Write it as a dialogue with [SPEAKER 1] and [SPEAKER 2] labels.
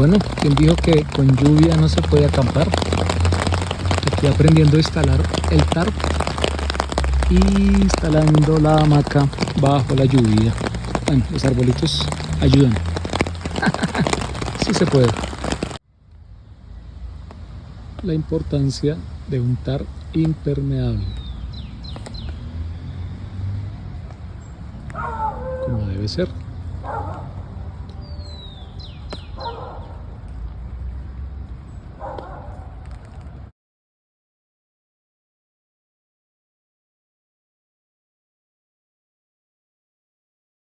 [SPEAKER 1] Bueno, ¿quién dijo que con lluvia no se puede acampar? Estoy aprendiendo a instalar el Tarp y instalando la hamaca bajo la lluvia. Bueno, los arbolitos ayudan. Sí se puede. La importancia de un Tarp impermeable. Como debe ser.